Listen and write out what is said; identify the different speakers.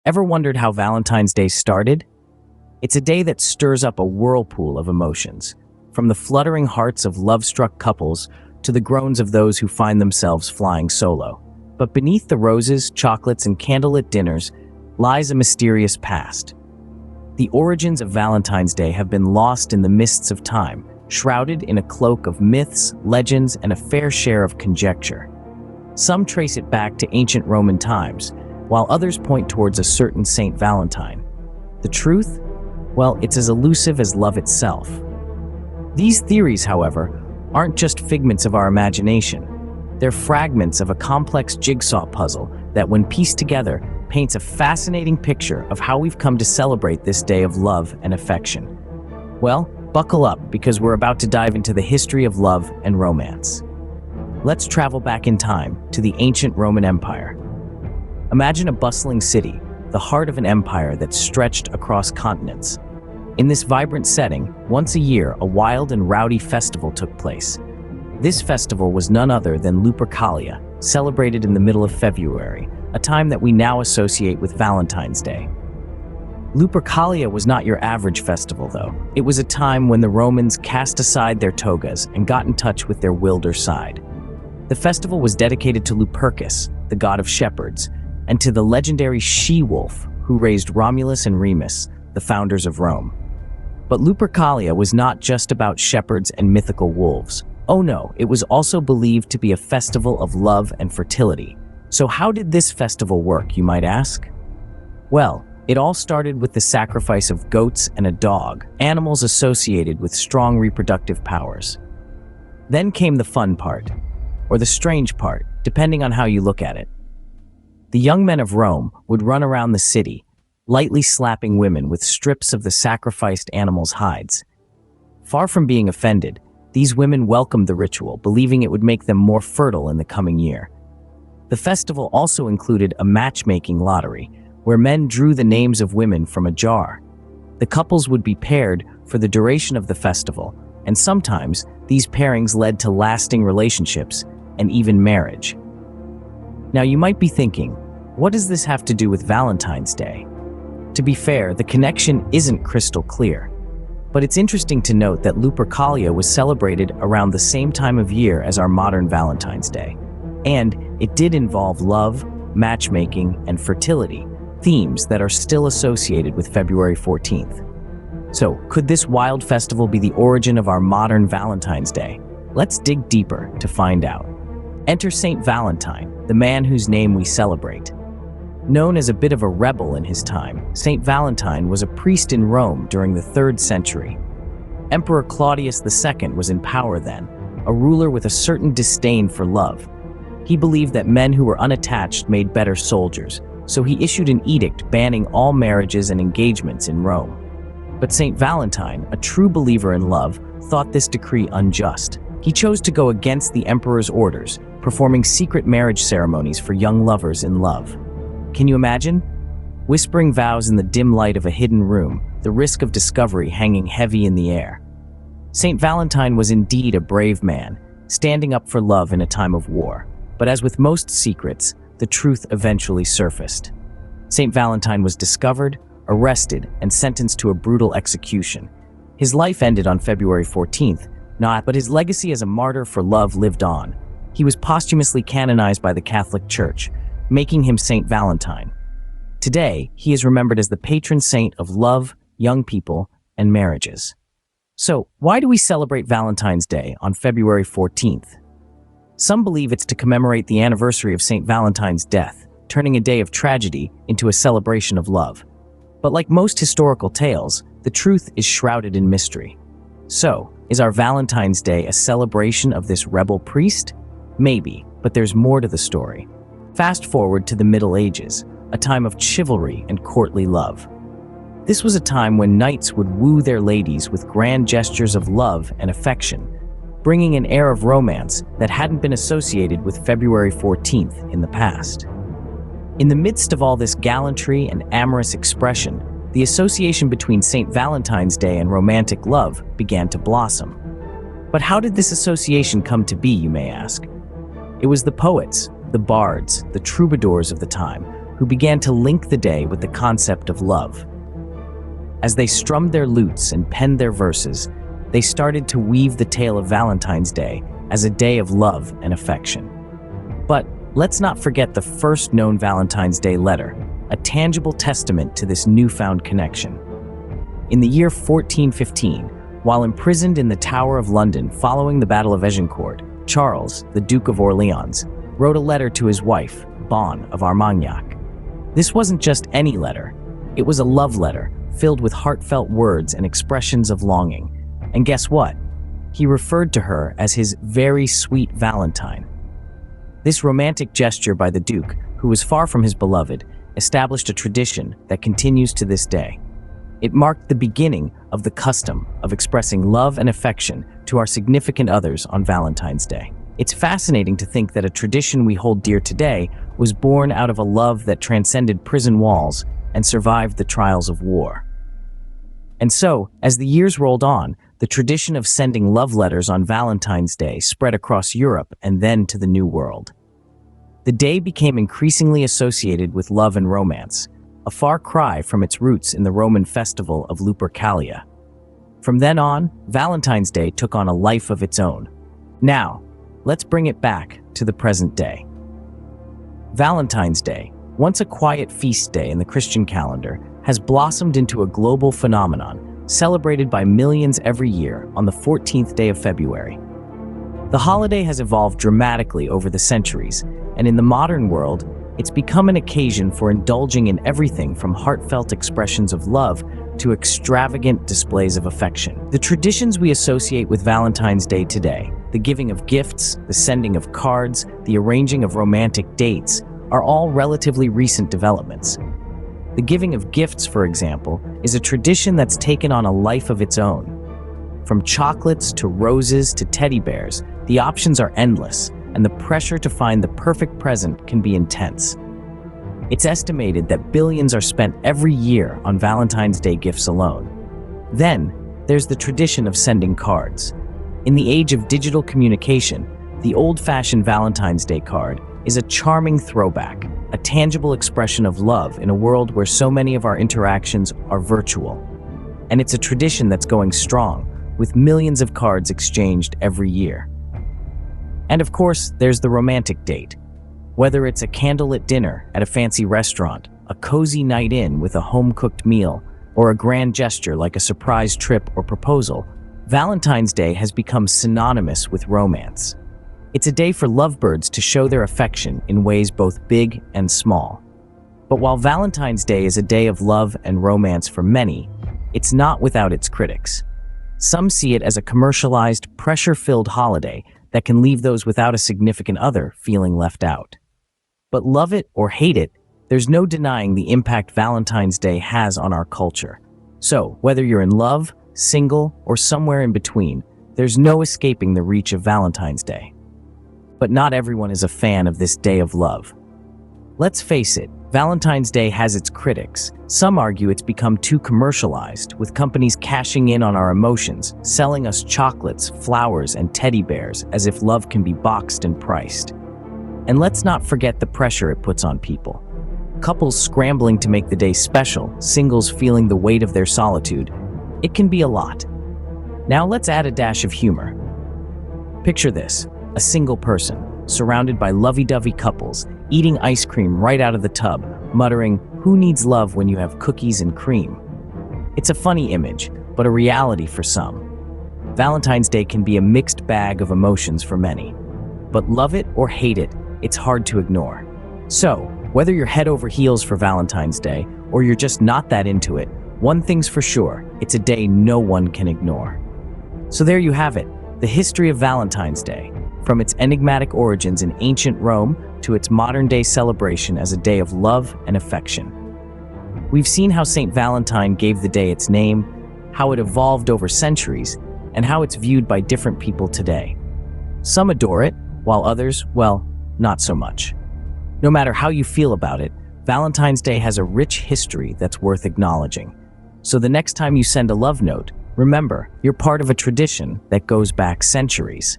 Speaker 1: Ever wondered how Valentine's Day started? It's a day that stirs up a whirlpool of emotions, from the fluttering hearts of love-struck couples to the groans of those who find themselves flying solo. But beneath the roses, chocolates, and candlelit dinners lies a mysterious past. The origins of Valentine's Day have been lost in the mists of time, shrouded in a cloak of myths, legends, and a fair share of conjecture. Some trace it back to ancient Roman times, while others point towards a certain Saint Valentine. The truth? Well, it's as elusive as love itself. These theories, however, aren't just figments of our imagination. They're fragments of a complex jigsaw puzzle that, when pieced together, paints a fascinating picture of how we've come to celebrate this day of love and affection. Well, buckle up, because we're about to dive into the history of love and romance. Let's travel back in time to the ancient Roman Empire. Imagine a bustling city, the heart of an empire that stretched across continents. In this vibrant setting, once a year, a wild and rowdy festival took place. This festival was none other than Lupercalia, celebrated in the middle of February, a time that we now associate with Valentine's Day. Lupercalia was not your average festival, though. It was a time when the Romans cast aside their togas and got in touch with their wilder side. The festival was dedicated to Lupercus, the god of shepherds, and to the legendary she-wolf who raised Romulus and Remus, the founders of Rome. But Lupercalia was not just about shepherds and mythical wolves. Oh no, it was also believed to be a festival of love and fertility. So how did this festival work, you might ask? Well, it all started with the sacrifice of goats and a dog, animals associated with strong reproductive powers. Then came the fun part, or the strange part, depending on how you look at it. The young men of Rome would run around the city, lightly slapping women with strips of the sacrificed animals' hides. Far from being offended, these women welcomed the ritual, believing it would make them more fertile in the coming year. The festival also included a matchmaking lottery, where men drew the names of women from a jar. The couples would be paired for the duration of the festival, and sometimes these pairings led to lasting relationships and even marriage. Now you might be thinking, what does this have to do with Valentine's Day? To be fair, the connection isn't crystal clear. But it's interesting to note that Lupercalia was celebrated around the same time of year as our modern Valentine's Day. And it did involve love, matchmaking, and fertility, themes that are still associated with February 14th. So, could this wild festival be the origin of our modern Valentine's Day? Let's dig deeper to find out. Enter Saint Valentine, the man whose name we celebrate. Known as a bit of a rebel in his time, Saint Valentine was a priest in Rome during the 3rd century. Emperor Claudius II was in power then, a ruler with a certain disdain for love. He believed that men who were unattached made better soldiers, so he issued an edict banning all marriages and engagements in Rome. But Saint Valentine, a true believer in love, thought this decree unjust. He chose to go against the emperor's orders, performing secret marriage ceremonies for young lovers in love. Can you imagine? Whispering vows in the dim light of a hidden room, the risk of discovery hanging heavy in the air. Saint Valentine was indeed a brave man, standing up for love in a time of war. But as with most secrets, the truth eventually surfaced. Saint Valentine was discovered, arrested, and sentenced to a brutal execution. His life ended on February 14th, but his legacy as a martyr for love lived on. He was posthumously canonized by the Catholic Church, making him Saint Valentine. Today, he is remembered as the patron saint of love, young people, and marriages. So, why do we celebrate Valentine's Day on February 14th? Some believe it's to commemorate the anniversary of Saint Valentine's death, turning a day of tragedy into a celebration of love. But like most historical tales, the truth is shrouded in mystery. So, is our Valentine's Day a celebration of this rebel priest? Maybe, but there's more to the story. Fast forward to the Middle Ages, a time of chivalry and courtly love. This was a time when knights would woo their ladies with grand gestures of love and affection, bringing an air of romance that hadn't been associated with February 14th in the past. In the midst of all this gallantry and amorous expression, the association between St. Valentine's Day and romantic love began to blossom. But how did this association come to be, you may ask? It was the poets, the bards, the troubadours of the time who began to link the day with the concept of love. As they strummed their lutes and penned their verses, they started to weave the tale of Valentine's Day as a day of love and affection. But let's not forget the first known Valentine's Day letter, a tangible testament to this newfound connection. In the year 1415, while imprisoned in the Tower of London following the Battle of Agincourt, Charles, the Duke of Orleans, wrote a letter to his wife, Bonne of Armagnac. This wasn't just any letter. It was a love letter filled with heartfelt words and expressions of longing. And guess what? He referred to her as his very sweet Valentine. This romantic gesture by the Duke, who was far from his beloved, established a tradition that continues to this day. It marked the beginning of the custom of expressing love and affection to our significant others on Valentine's Day. It's fascinating to think that a tradition we hold dear today was born out of a love that transcended prison walls and survived the trials of war. And so, as the years rolled on, the tradition of sending love letters on Valentine's Day spread across Europe and then to the New World. The day became increasingly associated with love and romance, a far cry from its roots in the Roman festival of Lupercalia. From then on, Valentine's Day took on a life of its own. Now, let's bring it back to the present day. Valentine's Day, once a quiet feast day in the Christian calendar, has blossomed into a global phenomenon, celebrated by millions every year on the 14th day of February. The holiday has evolved dramatically over the centuries, and in the modern world, it's become an occasion for indulging in everything from heartfelt expressions of love to extravagant displays of affection. The traditions we associate with Valentine's Day today, the giving of gifts, the sending of cards, the arranging of romantic dates, are all relatively recent developments. The giving of gifts, for example, is a tradition that's taken on a life of its own. From chocolates to roses to teddy bears, the options are endless, and the pressure to find the perfect present can be intense. It's estimated that billions are spent every year on Valentine's Day gifts alone. Then, there's the tradition of sending cards. In the age of digital communication, the old-fashioned Valentine's Day card is a charming throwback, a tangible expression of love in a world where so many of our interactions are virtual. And it's a tradition that's going strong, with millions of cards exchanged every year. And of course, there's the romantic date. Whether it's a candlelit dinner at a fancy restaurant, a cozy night in with a home-cooked meal, or a grand gesture like a surprise trip or proposal, Valentine's Day has become synonymous with romance. It's a day for lovebirds to show their affection in ways both big and small. But while Valentine's Day is a day of love and romance for many, it's not without its critics. Some see it as a commercialized, pressure-filled holiday that can leave those without a significant other feeling left out. But love it or hate it, there's no denying the impact Valentine's Day has on our culture. So, whether you're in love, single, or somewhere in between, there's no escaping the reach of Valentine's Day. But not everyone is a fan of this day of love. Let's face it, Valentine's Day has its critics. Some argue it's become too commercialized, with companies cashing in on our emotions, selling us chocolates, flowers, and teddy bears as if love can be boxed and priced. And let's not forget the pressure it puts on people. Couples scrambling to make the day special, singles feeling the weight of their solitude. It can be a lot. Now let's add a dash of humor. Picture this, a single person, surrounded by lovey-dovey couples, eating ice cream right out of the tub, muttering, "Who needs love when you have cookies and cream?" It's a funny image, but a reality for some. Valentine's Day can be a mixed bag of emotions for many. But love it or hate it, it's hard to ignore. So, whether you're head over heels for Valentine's Day, or you're just not that into it, one thing's for sure, it's a day no one can ignore. So there you have it, the history of Valentine's Day, from its enigmatic origins in ancient Rome to its modern-day celebration as a day of love and affection. We've seen how St. Valentine gave the day its name, how it evolved over centuries, and how it's viewed by different people today. Some adore it, while others, well, not so much. No matter how you feel about it, Valentine's Day has a rich history that's worth acknowledging. So the next time you send a love note, remember, you're part of a tradition that goes back centuries.